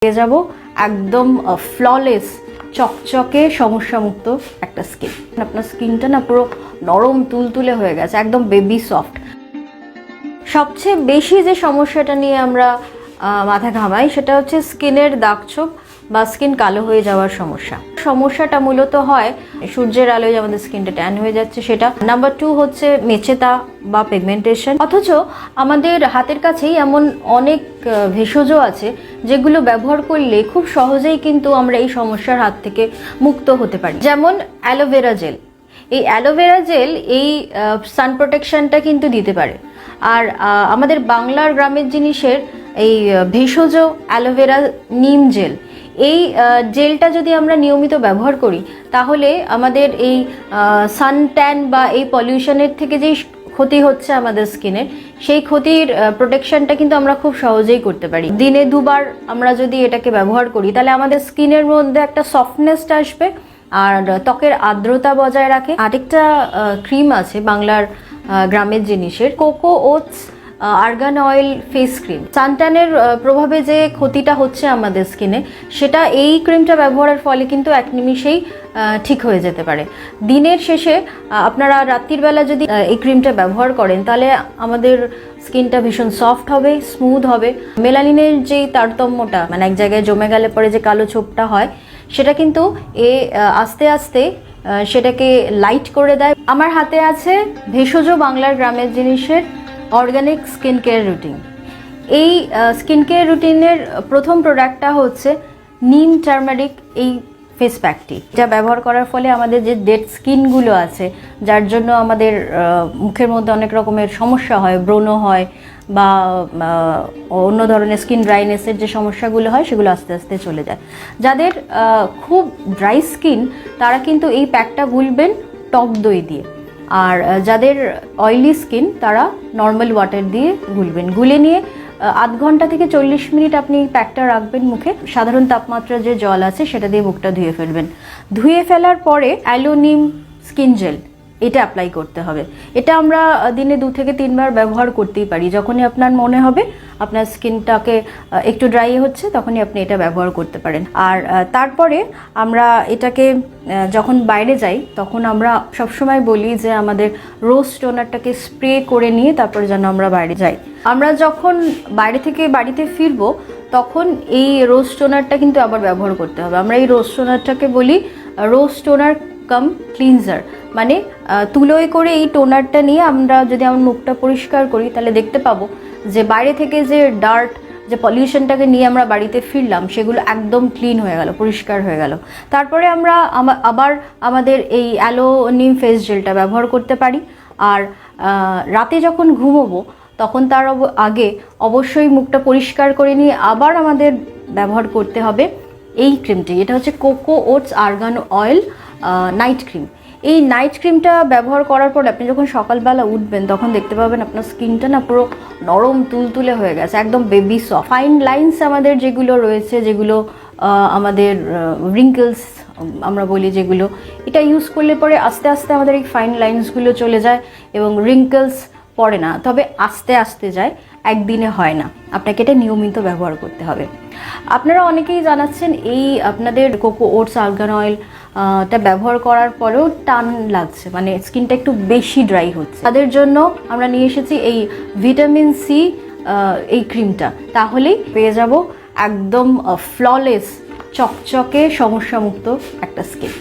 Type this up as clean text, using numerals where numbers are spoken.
পেয়ে যাব একদম ফ্ললেস চকচকে সমস্যামুক্ত একটা স্কিন। আপনার স্কিনটা না পুরো নরম তুলতুলে হয়ে গেছে, একদম বেবি সফট। সবচেয়ে বেশি যে সমস্যাটা নিয়ে আমরা মাথা ঘামাই সেটা হচ্ছে স্কিনের দাগছোপ বা স্কিন কালো হয়ে যাওয়ার সমস্যাটা মূলত হয় সূর্যের আলোয় আমাদের স্কিনটা ট্যান হয়ে যাচ্ছে সেটা। নাম্বার 2 হচ্ছে মেচেতা বা পিগমেন্টেশন। অথচ আমাদের হাতের কাছেই এমন অনেক ভেষজ আছে যেগুলো ব্যবহার করলে খুব সহজেই কিন্তু আমরা এই সমস্যার হাত থেকে মুক্ত হতে পারি। যেমন অ্যালোভেরা জেল। এই অ্যালোভেরা জেল এই সান প্রোটেকশনটা কিন্তু দিতে পারে। আর আমাদের বাংলার গ্রামের জিনিসের এই ভেষজ অ্যালোভেরা নিম জেল, এই জেলটা যদি আমরা নিয়মিত ব্যবহার করি তাহলে আমাদের এই সান ট্যান বা এই পলিউশনের থেকে যেই ক্ষতি হচ্ছে আমাদের স্কিনের, সেই ক্ষতির প্রোটেকশনটা কিন্তু আমরা খুব সহজেই করতে পারি। দিনে 2 বার আমরা যদি এটাকে ব্যবহার করি তাহলে আমাদের স্কিনের মধ্যে একটা সফটনেসটা আসবে আর ত্বকের আর্দ্রতা বজায় রাখে। আরেকটা ক্রিম আছে বাংলার গ্রামের জিনিসের, cocoa oats argan oil face cream. সানট্যানের প্রভাবে যে ক্ষতিটা হচ্ছে আমাদের স্কিনে, সেটা এই ক্রিমটা ব্যবহারের ফলে কিন্তু এক নিমিষেই ঠিক হয়ে যেতে পারে। দিনের শেষে আপনারা রাত্রির বেলা যদি এই ক্রিমটা ব্যবহার করেন তাহলে আমাদের স্কিনটা ভীষণ সফট হবে, স্মুথ হবে। মেলানিনের যেই তারতম্যটা, মানে এক জায়গায় জমে গেলে পরে যে কালো ছোপটা হয়, সেটা কিন্তু আস্তে আস্তে সেটাকে লাইট করে দেয়। আমার হাতে আছে ভেষজ বাংলার গ্রামের জিনিসের অর্গানিক স্কিন কেয়ার রুটিন। এই স্কিন কেয়ার রুটিনের প্রথম প্রোডাক্টটা হচ্ছে নিম টার্মারিক এই ফেস প্যাকটি, যা ব্যবহার করার ফলে আমাদের যে ডেড স্কিনগুলো আছে, যার জন্য আমাদের মুখের মধ্যে অনেক রকমের সমস্যা হয়, ব্রণ হয় বা অন্য ধরনের স্কিন ড্রাইনেসের যে সমস্যাগুলো হয়, সেগুলো আস্তে আস্তে চলে যায়। যাদের খুব ড্রাই স্কিন তারা কিন্তু এই প্যাকটা গুলবেন টক দই দিয়ে, আর যাদের অয়েলি স্কিন তারা নর্মাল ওয়াটার দিয়ে গুলবেন। গুলে নিয়ে আধ ঘন্টা থেকে 40 মিনিট আপনি প্যাকটা রাখবেন মুখে। সাধারণ তাপমাত্রার যে জল আছে সেটা দিয়ে মুখটা ধুয়ে ফেলবেন। ধুয়ে ফেলার পরে অ্যালোনিম স্কিন জেল এটা অ্যাপ্লাই করতে হবে। এটা আমরা দিনে 2 থেকে 3 বার ব্যবহার করতেই পারি। যখনই আপনার মনে হবে আপনার স্কিনটাকে একটু ড্রাই হচ্ছে, তখনই আপনি এটা ব্যবহার করতে পারেন। আর তারপরে আমরা এটাকে যখন বাইরে যাই তখন আমরা সবসময় বলি যে আমাদের রোজ টোনারটাকে স্প্রে করে নিয়ে তারপরে যেন আমরা বাইরে যাই। আমরা যখন বাইরে থেকে বাড়িতে ফিরবো তখন এই রোজ টোনারটা কিন্তু আবার ব্যবহার করতে হবে। আমরা এই রোজ টোনারটাকে বলি রোজ টোনার কাম ক্লিনজার, মানে তুলোয় করে এই টোনারটা নিয়ে আমরা যদি আমার মুখটা পরিষ্কার করি তাহলে দেখতে পাবো যে বাইরে থেকে যে ডার্ট, যে পলিউশনটাকে নিয়ে আমরা বাড়িতে ফিরলাম, সেগুলো একদম ক্লিন হয়ে গেল, পরিষ্কার হয়ে গেল। তারপরে আমরা আবার আমাদের এই অ্যালোনিম ফেস জেলটা ব্যবহার করতে পারি। আর রাতে যখন ঘুমোবো তখন তার আগে অবশ্যই মুখটা পরিষ্কার করে নিয়ে আবার আমাদের ব্যবহার করতে হবে এই ক্রিমটি। এটা হচ্ছে cocoa oats argan oil night cream. এই নাইট ক্রিমটা ব্যবহার করার পর আপনি যখন সকালবেলা উঠবেন তখন দেখতে পাবেন আপনার স্কিনটা না পুরো নরম তুলতুলে হয়ে গেছে, একদম বেবি সফট। ফাইন লাইন্স আমাদের যেগুলো রয়েছে, যেগুলো আমাদের রিঙ্কেলস আমরা বলি যেগুলো, এটা ইউজ করলে পরে আস্তে আস্তে আমাদের এই ফাইন লাইন্সগুলো চলে যায় এবং রিঙ্কেলস পড়ে না, তবে আস্তে আস্তে যায়, একদিনে হয় না। আপনাকে এটা নিয়মিত ব্যবহার করতে হবে। আপনারা অনেকেই জানাচ্ছেন এই আপনাদের কোকো ওটস আর্গান অয়েল টা ব্যবহার করার পরেও টান লাগছে, মানে স্কিনটা একটু বেশি ড্রাই হচ্ছে। তাদের জন্য আমরা নিয়ে এসেছি এই ভিটামিন সি এই ক্রিমটা। তাহলেই পেয়ে যাব একদম ফ্ললেস চকচকে সমস্যামুক্ত একটা স্কিন।